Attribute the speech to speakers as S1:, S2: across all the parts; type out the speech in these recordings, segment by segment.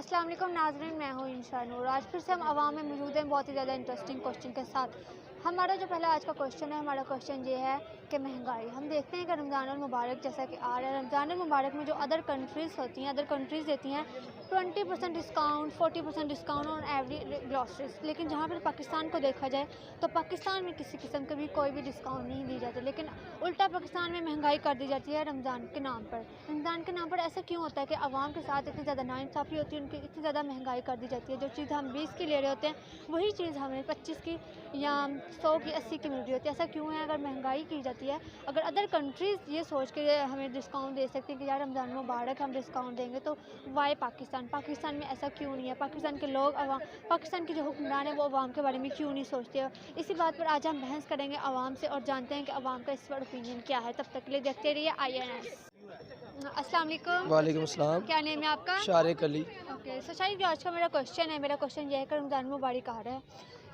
S1: अस्सलाम वालेकुम नाज़रीन, मैं हूँ इंशा नूर। आज फिर से हम आवाम में मौजूद हैं बहुत ही ज़्यादा इंटरेस्टिंग क्वेश्चन के साथ। हमारा जो पहला आज का क्वेश्चन है, हमारा क्वेश्चन ये है कि महंगाई, हम देखते हैं कि रमज़ान मुबारक जैसा कि आ रहा है, रमज़ान मुबारक में जो अदर कंट्रीज़ होती हैं, अदर कंट्रीज़ देती हैं 20% डिस्काउंट, 40% डिस्काउंट ऑन एवरी ग्लॉसरीज, लेकिन जहाँ पर पाकिस्तान को देखा जाए तो पाकिस्तान में किसी किस्म का भी कोई भी डिस्काउंट नहीं दी जाती, लेकिन उल्टा पाकिस्तान में महंगाई कर दी जाती है रमज़ान के नाम पर। रमज़ान के नाम पर ऐसा क्यों होता है कि आवाम के साथ इतनी ज़्यादा नाइंसाफ़ी होती है, उनकी इतनी ज़्यादा महंगाई कर दी जाती है। जो चीज़ हम 20 की ले रहे होते हैं वही चीज़ हमें 25 की या 100 की 80 की मिल रही होती है। ऐसा क्यों है? अगर महंगाई की जाती है, अगर अदर कंट्रीज़ ये सोच के हमें डिस्काउंट दे सकती हैं कि यार रमज़ान मुबारक हम डिस्काउंट देंगे, तो वाई पाकिस्तान में ऐसा क्यों नहीं है? पाकिस्तान के लोग पाकिस्तान के जो हुक्मरान है वो अवाम के बारे में क्यों नहीं सोचते? इसी बात पर आज हम बहस करेंगे आवाम से और जानते हैं कि आवाम का इस पर ओपिनियन क्या है। तब तक के लिए देखते रहिए INS। अस्सलाम वालेकुम।
S2: वालेकुम अस्सलाम।
S1: क्या नेम है आपका?
S2: शारिक अली।
S1: ओके, सो शायद जो आज का मेरा क्वेश्चन ये है कि रमज़ान मुबारक आ रहा है।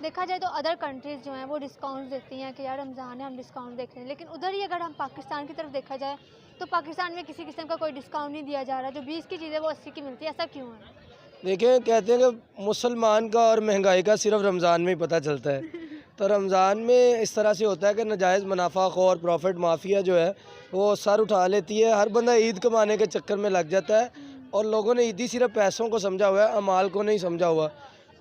S1: देखा जाए तो अदर कंट्रीज़ जो हैं वो डिस्काउंट देती हैं कि यार रमज़ान है हम डिस्काउंट देख रहे हैं, लेकिन उधर ही अगर हम पाकिस्तान की तरफ देखा जाए तो पाकिस्तान में किसी किस्म का कोई डिस्काउंट नहीं दिया जा रहा। जो 20 की चीज़ है वो 80 की मिलती है। ऐसा क्यों है?
S2: देखिए, कहते हैं कि मुसलमान का और महंगाई का सिर्फ रमज़ान में ही पता चलता है। तो रमज़ान में इस तरह से होता है कि नाजायज़ मुनाफा खौर प्रॉफिट माफिया जो है वो सर उठा लेती है। हर बंदा ईद कमाने के चक्कर में लग जाता है और लोगों ने ईदी सिर्फ पैसों को समझा हुआ है, अमाल को नहीं समझा हुआ।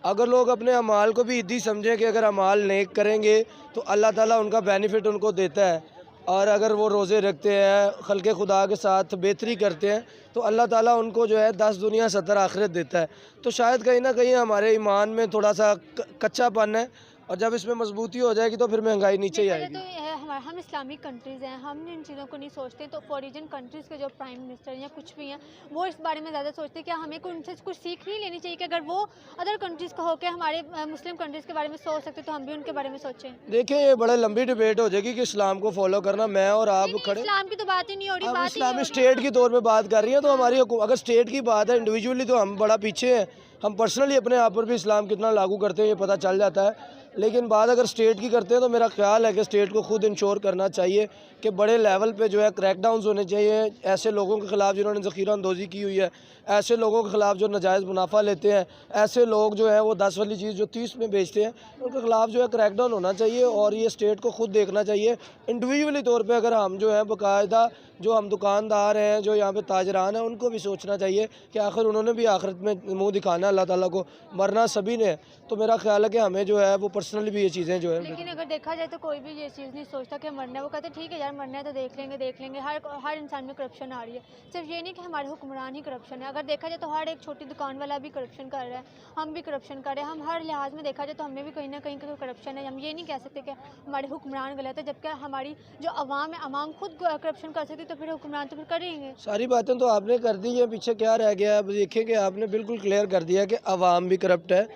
S2: अगर लोग अपने अमाल को भी ईदी समझें कि अगर अमाल नेक करेंगे तो अल्लाह ताला उनका बेनिफिट उनको देता है, और अगर वो रोज़े रखते हैं खल्क़े खुदा के साथ बेहतरी करते हैं तो अल्लाह ताला उनको जो है 10 दुनिया 70 आखिरत देता है। तो शायद कहीं ना कहीं हमारे ईमान में थोड़ा सा कच्चापन है, और जब इसमें मजबूती हो जाएगी तो फिर महंगाई नीचे ही
S1: देखा जाए
S2: आएगी।
S1: तो हम इस्लामिक कंट्रीज़ हैं, हम इन चीज़ों को नहीं सोचते। तो फॉरेन कंट्रीज़ के जो प्राइम मिनिस्टर या कुछ भी हैं वो इस बारे में ज़्यादा सोचते हैं कि हमें उनसे कुछ सीख नहीं लेनी चाहिए कि अगर वो अदर कंट्रीज़ को होकर हमारे मुस्लिम कंट्रीज़ के बारे में सोच सकते तो हम भी उनके बारे में सोचें।
S2: देखिए, ये बड़े लंबी डिबेट हो जाएगी कि इस्लाम को फॉलो करना, मैं और
S1: नहीं
S2: आप
S1: नहीं,
S2: खड़े।
S1: इस्लाम की तो बात ही नहीं हो रही,
S2: अब
S1: बात ही ये हो
S2: इस्लामिक
S1: रही है
S2: स्टेट की तौर पे बात कर रही है तो हमारी अगर स्टेट की बात है इंडिविजुअली तो हम बड़ा पीछे हैं। हम पर्सनली अपने आप पर भी इस्लाम कितना लागू करते हैं ये पता चल जाता है, लेकिन बात अगर स्टेट की करते हैं तो मेरा ख्याल है कि स्टेट को खुद इंश्योर करना चाहिए कि बड़े लेवल पे जो है क्रैकडाउन्स होने चाहिए ऐसे लोगों के ख़िलाफ़ जिन्होंने ज़ख़ीरा अंदोज़ी की हुई है, ऐसे लोगों के ख़िलाफ़ जो नाजायज़ मुनाफा लेते हैं, ऐसे लोग जो है वो 10 वाली चीज़ जो 30 में बेचते हैं, उनके ख़िलाफ़ जो है क्रैकडाउन होना चाहिए। और ये स्टेट को खुद देखना चाहिए इंडिविजुअली तौर पर। अगर हम जो है बाकायदा जो हम दुकानदार हैं, जो यहाँ पे ताजरान हैं, उनको भी सोचना चाहिए कि आखिर उन्होंने भी आखिरत में मुंह दिखाना है अल्लाह ताला को, मरना सभी ने। तो मेरा ख्याल है कि हमें जो है वो पर्सनली भी ये चीज़ें जो है।
S1: लेकिन अगर देखा जाए तो कोई भी ये चीज़ नहीं सोचता कि मरना है। वो कहते हैं ठीक है यार मरना है तो देख लेंगे। हर इंसान में करप्शन आ रही है। सिर्फ ये नहीं कि हमारे हुक्मरान ही करप्शन है। अगर देखा जाए तो हर एक छोटी दुकान वाला भी करप्शन कर रहा है, हम भी करप्शन कर रहे हैं। हम हर लिहाज में देखा जाए तो हमें भी कहीं ना कहीं करप्शन है। हम ये नहीं कह सकते कि हमारे हुक्मरान गलत है, जबकि हमारी जो आवाम है, आवाम खुद करप्शन कर सकती, तो फिर हुक्मरान तो फिर करेंगे।
S2: सारी बातें तो आपने कर दी हैं, पीछे क्या रह गया? अब देखिए कि आपने बिल्कुल क्लियर कर दिया कि अवाम भी करप्ट है,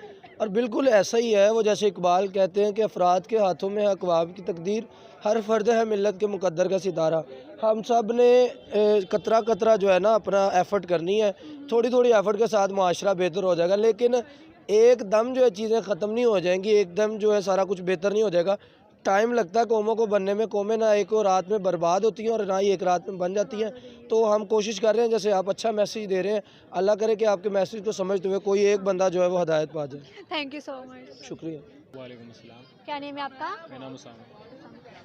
S2: और बिल्कुल ऐसा ही है। वो जैसे इकबाल कहते हैं कि अफराद के हाथों में है अक़वाम की तकदीर, हर फ़र्द है मिल्लत के मुक़द्दर का सितारा। हम सब ने कतरा कतरा जो है ना अपना एफ़र्ट करनी है, थोड़ी थोड़ी एफ़र्ट के साथ मुआशरा बेहतर हो जाएगा। लेकिन एकदम जो है चीज़ें ख़त्म नहीं हो जाएंगी, एकदम जो है सारा कुछ बेहतर नहीं हो जाएगा। टाइम लगता है कौमों को बनने में। कौमें ना एक रात में बर्बाद होती हैं और ना ही एक रात में बन जाती हैं। तो हम कोशिश कर रहे हैं, जैसे आप अच्छा मैसेज दे रहे हैं, अल्लाह करे कि आपके मैसेज को समझते हुए कोई एक बंदा जो है वो हिदायत पा जाए।
S1: Thank you so much.
S2: शुक्रिया।
S3: वालेकुम अस्सलाम।
S1: क्या नेम है आपका?
S3: मेरा नाम उसामा है।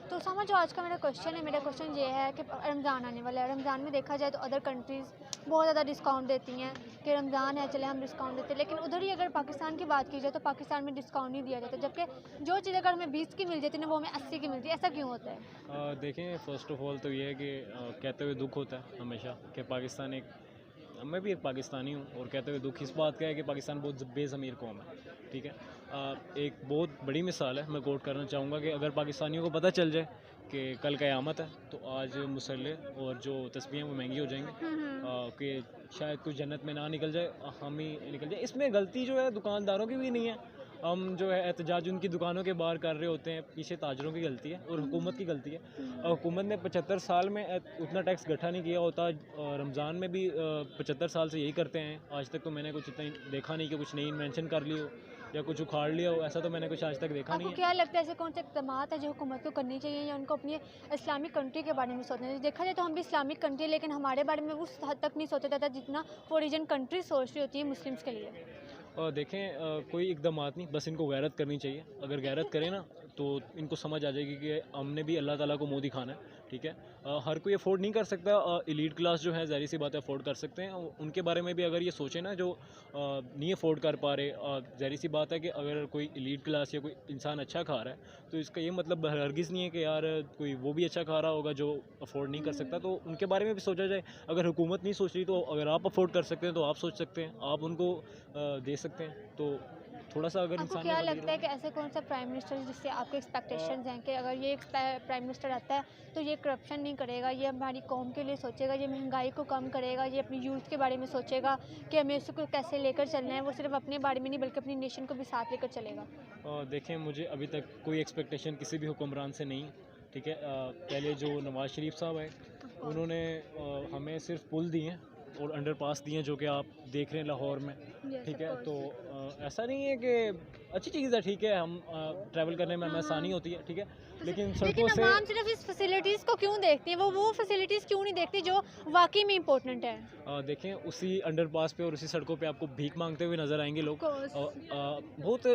S1: तो सामा, जो आज का मेरा क्वेश्चन ये है कि रमज़ान आने वाला है। रमज़ान में देखा जाए तो अदर कंट्रीज़ बहुत ज़्यादा डिस्काउंट देती हैं कि रमज़ान है चले हम डिस्काउंट देते हैं, लेकिन उधर ही अगर पाकिस्तान की बात की जाए तो पाकिस्तान में डिस्काउंट नहीं दिया जाता, जबकि जो चीज़ अगर हमें 20 की मिल जाती है ना वो हमें 80 की मिलती है। ऐसा क्यों होता है?
S3: देखें, फ़र्स्ट ऑफ़ ऑल तो ये है कि कहते हुए दुख होता है हमेशा कि पाकिस्तान एक, मैं भी एक पाकिस्तानी हूँ, और कहते हुए दुख इस बात का है कि पाकिस्तान बहुत बेज़मीर कौम है। ठीक है, एक बहुत बड़ी मिसाल है, मैं कोट करना चाहूँगा कि अगर पाकिस्तानियों को पता चल जाए कि कल क़यामत है तो आज मसल्ले और जो तस्बीहें वो महंगी हो जाएंगी, कि शायद कुछ जन्नत में ना निकल जाए, हम ही निकल जाए। इसमें गलती जो है दुकानदारों की भी नहीं है, हम जो है एहतजाज उनकी दुकानों के बाहर कर रहे होते हैं, पीछे ताजरों की गलती है और हुकूमत की गलती है। हुकूमत ने 75 साल में उतना टैक्स इकट्ठा नहीं किया होता। रमज़ान में भी 75 साल से यही करते हैं। आज तक तो मैंने कुछ इतना देखा नहीं कि कुछ नई इन्वेंशन कर ली हो या कुछ उखाड़ लिया हो, ऐसा तो मैंने कुछ आज तक देखा नहीं
S1: आपको
S3: है।
S1: क्या लगता है ऐसे कौन से इक़दाम है जो हुकूमत को करनी चाहिए या उनको अपनी इस्लामिक कंट्री के बारे में सोचना चाहिए? देखा जाए तो हम भी इस्लामिक कंट्री, लेकिन हमारे बारे में उस हद तक नहीं सोचा जाता जितना फॉरेन कंट्री सोच रही होती है मुस्लिम्स के लिए।
S3: और देखें कोई इकदाम नहीं, बस इनको गैरत करनी चाहिए। अगर गैरत करें ना तो इनको समझ आ जाएगी कि हमने भी अल्लाह ताला को मुँह दिखाना है, ठीक है। हर कोई अफोर्ड नहीं कर सकता। एलीट क्लास जो है ज़ाहिर सी बात है अफोर्ड कर सकते हैं। उनके बारे में भी अगर ये सोचें ना जो नहीं अफोर्ड कर पा रहे, ज़ाहिर सी बात है कि अगर कोई एलीट क्लास या कोई इंसान अच्छा खा रहा है तो इसका ये मतलब हरगिज़ नहीं है कि यार कोई वो भी अच्छा खा रहा होगा जो अफोर्ड नहीं कर सकता। तो उनके बारे में भी सोचा जाए। अगर हुकूमत नहीं सोच रही तो अगर आप अफोर्ड कर सकते हैं तो आप सोच सकते हैं, आप उनको दे सकते हैं। तो थोड़ा सा अगर
S1: आपको
S3: इंसान
S1: क्या लगता है कि ऐसे कौन सा प्राइम मिनिस्टर जिससे आपके एक्सपेक्टेशंस हैं कि अगर ये प्राइम मिनिस्टर आता है तो ये करप्शन नहीं करेगा, ये हमारी कौम के लिए सोचेगा, ये महंगाई को कम करेगा, ये अपनी यूथ के बारे में सोचेगा कि हमें उसको कैसे लेकर चलना है, वो सिर्फ अपने बारे में नहीं बल्कि अपनी नेशन को भी साथ लेकर चलेगा?
S3: देखें मुझे अभी तक कोई एक्सपेक्टेशन किसी भी हुक्मरान से नहीं, ठीक है। पहले जो नवाज़ शरीफ साहब है उन्होंने हमें सिर्फ पुल दिए हैं और अंडरपास दिए हैं जो कि आप देख रहे हैं लाहौर में, ठीक है। तो ऐसा नहीं है कि अच्छी चीज़ है, ठीक है, हम ट्रैवल करने में हमें आसानी होती है, ठीक है, लेकिन सड़कों से
S1: आवाम सिर्फ इस फैसिलिटीज़ को क्यों देखती है, वो फैसिलिटीज़ क्यों नहीं देखती जो वाकई में इम्पोर्टेंट है?
S3: देखें उसी अंडरपास पे और उसी सड़कों पे आपको भीख मांगते हुए नज़र आएंगे लोग। बहुत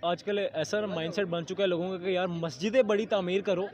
S3: आजकल ऐसा माइंडसेट बन चुका है लोगों का कि यार मस्जिदें बड़ी तामीर करो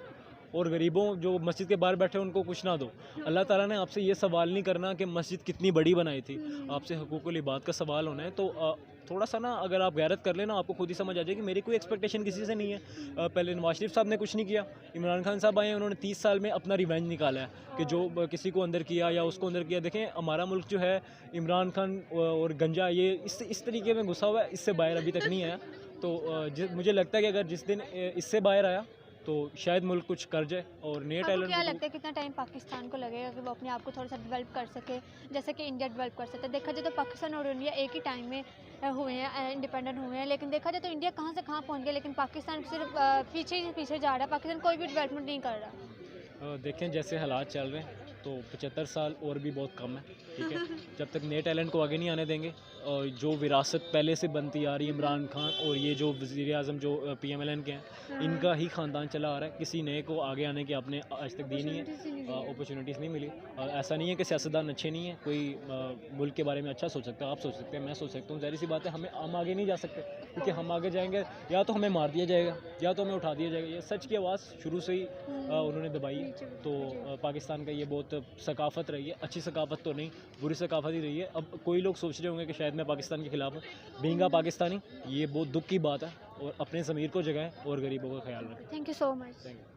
S3: और गरीबों जो मस्जिद के बाहर बैठे हैं उनको कुछ ना दो। अल्लाह ताला ने आपसे ये सवाल नहीं करना कि मस्जिद कितनी बड़ी बनाई थी, आपसे हुकूकुल इबाद का सवाल होना है। तो थोड़ा सा ना अगर आप गैरत कर लेना आपको खुद ही समझ आ जाएगी। मेरी कोई एक्सपेक्टेशन किसी से नहीं है। पहले नवाज शरीफ साहब ने कुछ नहीं किया, इमरान खान साहब आए हैं, उन्होंने 30 साल में अपना रिवेंज निकाला है कि जो किसी को अंदर किया या उसको अंदर किया। देखें हमारा मुल्क जो है इमरान खान और गंजा ये इस तरीके में घुसा हुआ है, इससे बाहर अभी तक नहीं आया। तो मुझे लगता है कि अगर जिस दिन इससे बाहर आया तो शायद मुल्क कुछ कर जाए। और नए टैलेंट
S1: क्या लगता है कितना टाइम पाकिस्तान को लगेगा कि वो अपने आप को थोड़ा सा डेवलप कर सके जैसे कि इंडिया डेवलप कर सकता है? देखा जाए तो पाकिस्तान और इंडिया एक ही टाइम में हुए हैं, इंडिपेंडेंट हुए हैं, लेकिन देखा जाए तो इंडिया कहाँ से कहाँ पहुँच गया, लेकिन पाकिस्तान सिर्फ पीछे ही पीछे जा रहा है। पाकिस्तान कोई भी डेवलपमेंट नहीं कर रहा।
S3: देखें जैसे हालात चल रहे हैं तो 75 साल और भी बहुत कम है, ठीक है। जब तक नए टैलेंट को आगे नहीं आने देंगे और जो विरासत पहले से बनती आ रही है इमरान खान और ये जो वज़ीर आज़म जो PMLN के हैं इनका ही ख़ानदान चला आ रहा है। किसी नए को आगे आने की आपने आज तक दी नहीं है, अपॉर्चुनिटीज़ नहीं मिली। ऐसा नहीं है कि सियासतदान अच्छे नहीं हैं, कोई मुल्क के बारे में अच्छा सोच सकता है, आप सोच सकते हैं, मैं सोच सकता हूँ। ज़ाहिर सी बात है हम आगे नहीं जा सकते क्योंकि हम आगे जाएंगे या तो हमें मार दिया जाएगा या तो हमें उठा दिया जाएगा। ये सच की आवाज़ शुरू से ही उन्होंने दबाई है। तो पाकिस्तान का ये बहुत सकाफ़त रही है, अच्छी सकाफ़त तो नहीं बुरी सकाफ़त ही रही है। अब कोई लोग सोच रहे होंगे कि शायद मैं पाकिस्तान के ख़िलाफ़ हूँ। बीइंग पाकिस्तानी ये बहुत दुख की बात है और अपने ज़मीर को जगाएं और गरीबों का ख्याल रखें।
S1: Thank you so much.
S3: Thank you.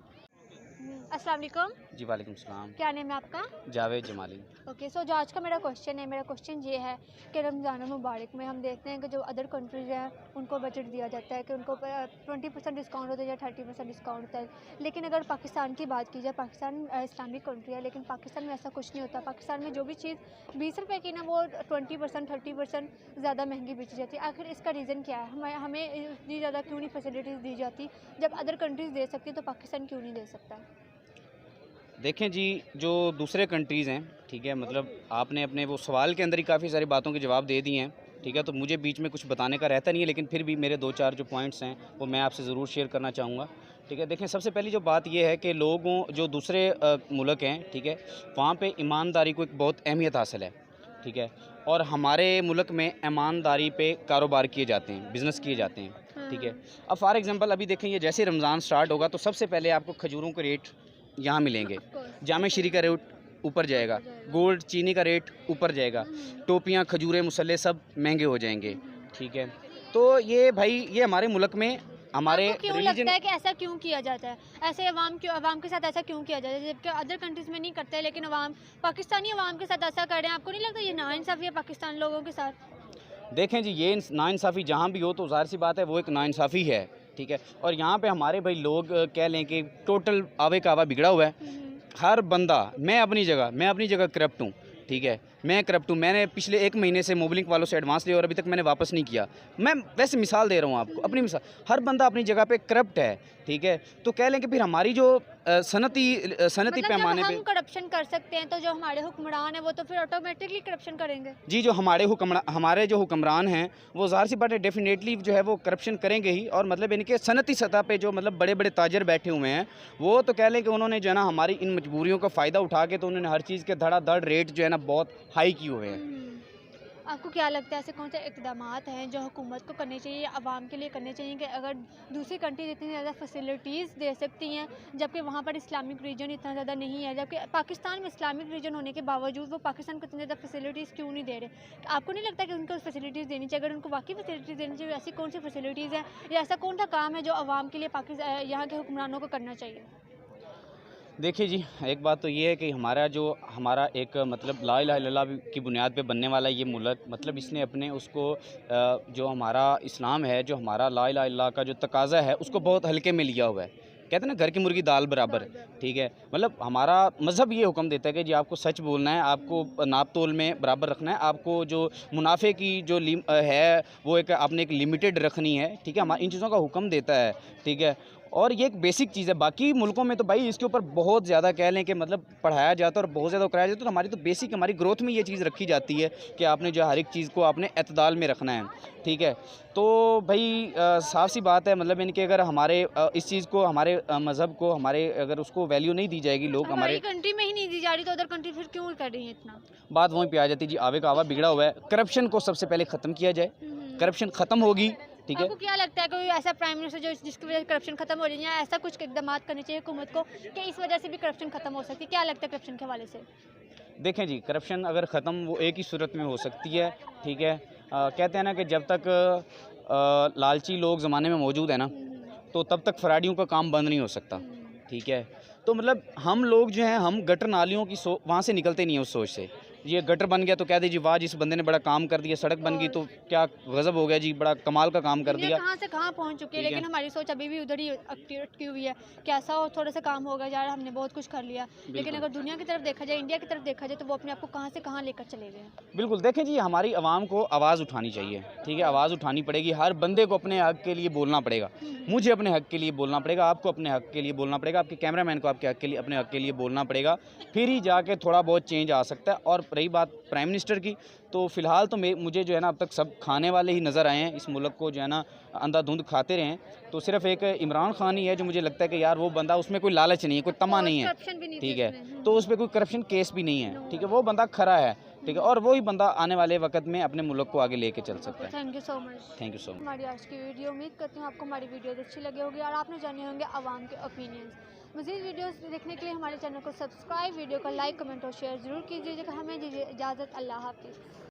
S1: अस्सलाम वालेकुम।
S4: जी वालेकुम सलाम।
S1: क्या नेम है आपका?
S4: जावेद जमाली।
S1: ओके, सो जो आज का मेरा क्वेश्चन ये है कि रमज़ान मुबारक में हम देखते हैं कि जो अदर कंट्रीज़ हैं उनको बजट दिया जाता है कि उनको 20% डिस्काउंट होता है या 30% डिस्काउंट होता है, लेकिन अगर पाकिस्तान की बात की जाए, पाकिस्तान इस्लामिक कंट्री है लेकिन पाकिस्तान में ऐसा कुछ नहीं होता। पाकिस्तान में जो भी चीज़ 20 रुपये की ना वो 20% 30% ज़्यादा महंगी बेची जाती है। आखिर इसका रीज़न क्या है? हमें इतनी ज़्यादा क्यों नहीं फैसिलिटीज़ दी जाती? जब अदर कंट्रीज़ दे सकती है तो पाकिस्तान क्यों नहीं दे सकता?
S4: देखें जी, जो दूसरे कंट्रीज़ हैं, ठीक है, मतलब आपने अपने वो सवाल के अंदर ही काफ़ी सारी बातों के जवाब दे दिए हैं, ठीक है। तो मुझे बीच में कुछ बताने का रहता नहीं है, लेकिन फिर भी मेरे 2-4 जो पॉइंट्स हैं वो मैं आपसे ज़रूर शेयर करना चाहूँगा, ठीक है। देखें सबसे पहली जो बात ये है कि लोगों जो दूसरे मुल्क हैं, ठीक है, वहाँ पे ईमानदारी को एक बहुत अहमियत हासिल है, ठीक है। और हमारे मुल्क में ईमानदारी पे कारोबार किए जाते हैं, बिज़नेस किए जाते हैं, ठीक है। अब फॉर एग्ज़ाम्पल अभी देखें ये जैसे रमज़ान स्टार्ट होगा तो सबसे पहले आपको खजूरों के रेट यहाँ मिलेंगे, जामे शरी का रेट ऊपर जाएगा, गोल्ड चीनी का रेट ऊपर जाएगा, टोपियाँ खजूरें मुसल्ले सब महंगे हो जाएंगे, ठीक है। तो ये भाई ये हमारे मुल्क में हमारे
S1: क्यों लगता है कि ऐसा क्यों किया जाता है? ऐसे अवाम के साथ ऐसा क्यों किया जाता है जबकि अदर कंट्रीज़ में नहीं करते, लेकिन पाकिस्तानी अवाम के साथ ऐसा कर रहे हैं? आपको नहीं लगता ये नाइंसाफ़ी है पाकिस्तान लोगों के साथ?
S4: देखें जी, ये नाइंसाफ़ी जहाँ भी हो तो ज़ाहिर सी बात है वो एक नाइंसाफ़ी है, ठीक है। और यहाँ पे हमारे भाई लोग कह लें कि टोटल आवे का आवा बिगड़ा हुआ है। हर बंदा मैं अपनी जगह करप्ट हूँ, ठीक है, मैं करप्ट हूँ, मैंने पिछले 1 महीने से मोबलिंक वालों से एडवांस लिया और अभी तक मैंने वापस नहीं किया। मैं वैसे मिसाल दे रहा हूँ आपको, अपनी मिसाल। हर बंदा अपनी जगह पे करप्ट है, ठीक है, तो कह लें कि फिर हमारी जो सनती
S1: मतलब
S4: पैमाने
S1: जब
S4: पे
S1: हम करप्शन कर सकते हैं तो जो हमारे हुक्मरान हैं वो तो फिर ऑटोमेटिकली करप्शन करेंगे।
S4: जी, जो हमारे जो हुक्मरान हैं वो ज़ाहिर सी बात है डेफिनेटली जो है वो करप्शन करेंगे ही। और मतलब इनके सनती सतह पे जो मतलब बड़े बड़े ताजर बैठे हुए हैं, वो तो कह लें कि उन्होंने जो है ना हमारी इन मजबूरियों का फ़ायदा उठा के तो उन्होंने हर चीज़ के धड़ाधड़ रेट जो है ना बहुत हाई किए हुए हैं।
S1: आपको क्या लगता है ऐसे कौन से इक़दामात हैं जो हुकूमत को करने चाहिए, आवाम के लिए करने चाहिए कि अगर दूसरी कंट्रीज इतनी ज़्यादा फैसिलिटीज़ दे सकती हैं जबकि वहाँ पर इस्लामिक रीजन इतना ज़्यादा नहीं है, जबकि पाकिस्तान में इस्लामिक रीजन होने के बावजूद वो पाकिस्तान को इतनी ज़्यादा फैसिलिटीज़ क्यों नहीं दे रहे? आपको नहीं लगता कि उनको फैसिलिटीज़ देनी चाहिए? अगर उनको वाकई फैसिलिटीज़ देनी चाहिए, ऐसी कौन सी फैसिलिटीज़ हैं या ऐसा कौन सा काम है जो आवाम के लिए यहाँ के हुक्मरानों को करना चाहिए?
S4: देखिए जी, एक बात तो ये है कि हमारा एक मतलब ला इलाहा इल्लल्लाह की बुनियाद पे बनने वाला ये मुल्क, मतलब इसने अपने उसको जो हमारा इस्लाम है, जो हमारा ला इलाहा इल्लल्लाह का जो तकाज़ा है उसको बहुत हल्के में लिया हुआ है। कहते हैं ना घर की मुर्गी दाल बराबर, ठीक है। मतलब हमारा मज़हब ये हुक्म देता है कि जी आपको सच बोलना है, आपको नाप तोल में बराबर रखना है, आपको जो मुनाफे की जो है वो आपने एक लिमिटेड रखनी है, ठीक है। हमारा इन चीज़ों का हुक्म देता है, ठीक है। और ये एक बेसिक चीज़ है। बाकी मुल्कों में तो भाई इसके ऊपर बहुत ज़्यादा कह लें कि मतलब पढ़ाया जाता है और बहुत ज़्यादा कराया जाता है। तो हमारी तो बेसिक हमारी ग्रोथ में ये चीज़ रखी जाती है कि आपने जो हर एक चीज़ को आपने एतदाल में रखना है, ठीक है। तो भाई साफ़ सी बात है, मतलब इनके अगर हमारे इस चीज़ को हमारे मज़हब को हमारे अगर उसको वैल्यू नहीं दी जाएगी, लोग
S1: हमारी
S4: हमारे
S1: कंट्री में ही नहीं दी जा रही तो अदर कंट्री फिर क्यों कर रही है इतना?
S4: बात वहीं पे आ जाती है जी, आवे का आवा बिगड़ा हुआ है। करप्शन को सबसे पहले ख़त्म किया जाए, करप्शन ख़त्म होगी, ठीक है।
S1: आपको क्या लगता है कोई ऐसा प्राइम मिनिस्टर जो जिसकी वजह से करप्शन खत्म हो रही है या ऐसा कुछ इकदाम करने चाहिए हुकूमत को कि इस वजह से भी करप्शन खत्म हो सकती है? क्या लगता है करप्शन के हवाले से?
S4: देखें जी, करप्शन अगर ख़त्म वो एक ही सूरत में हो सकती है, ठीक है। कहते हैं ना कि जब तक लालची लोग ज़माने में मौजूद है ना, तो तब तक फराडियों का काम बंद नहीं हो सकता, ठीक है। तो मतलब हम लोग जो हैं हम गटर नालियों की वहाँ से निकलते नहीं हैं उस सोच से। ये गटर बन गया तो कह दीजिए वाह जिस बंदे ने बड़ा काम कर दिया, सड़क बन गई तो क्या गज़ब हो गया जी, बड़ा कमाल का काम कर
S1: दुनिया
S4: दिया।
S1: कहाँ से कहाँ पहुँच चुकी है,
S4: ठीक है।
S1: लेकिन हमारी सोच अभी भी उधर ही अटकी हुई है कि ऐसा हो थोड़ा सा काम होगा यार, हमने बहुत कुछ कर लिया। लेकिन अगर दुनिया की तरफ देखा जाए, इंडिया की तरफ देखा जाए तो वो अपने आप को कहाँ से कहाँ लेकर चले गए हैं।
S4: बिल्कुल, देखें जी हमारी आवाम को आवाज़ उठानी चाहिए, ठीक है। आवाज़ उठानी पड़ेगी, हर बंदे को अपने हक़ के लिए बोलना पड़ेगा। मुझे अपने हक़ के लिए बोलना पड़ेगा, आपको अपने हक़ के लिए बोलना पड़ेगा, आपके कैमरामैन को आपके हक़ के लिए अपने हक़ के लिए बोलना पड़ेगा, फिर ही जाके थोड़ा बहुत चेंज आ सकता है। और रही बात प्राइम मिनिस्टर की, तो फ़िलहाल तो मुझे जो है ना अब तक सब खाने वाले ही नज़र आए हैं, इस मुल्क को जो है ना अंधाधुंध खाते रहे हैं। तो सिर्फ़ एक इमरान खान ही है जो मुझे लगता है कि यार वो बंदा, उसमें कोई लालच नहीं है, कोई तमा नहीं है, ठीक है। तो उस पर कोई करप्शन केस भी नहीं है, ठीक है। वो बंदा खरा है, ठीक है। और वही बंदा आने वाले वक्त में अपने मुल्क को आगे लेके चल सकता है।
S1: Thank you so much.
S4: Thank you so much.
S1: हमारी आज की वीडियो, उम्मीद करती हूँ आपको हमारी वीडियो अच्छी लगी होगी और आपने जाने होंगे आवाम के ओपिनियंस। मज़ीद वीडियोस देखने के लिए हमारे चैनल को सब्सक्राइब, वीडियो को लाइक, कमेंट और शेयर ज़रूर कीजिएगा। हमें दीजिए इजाज़त। अल्लाह हाफ़िज़।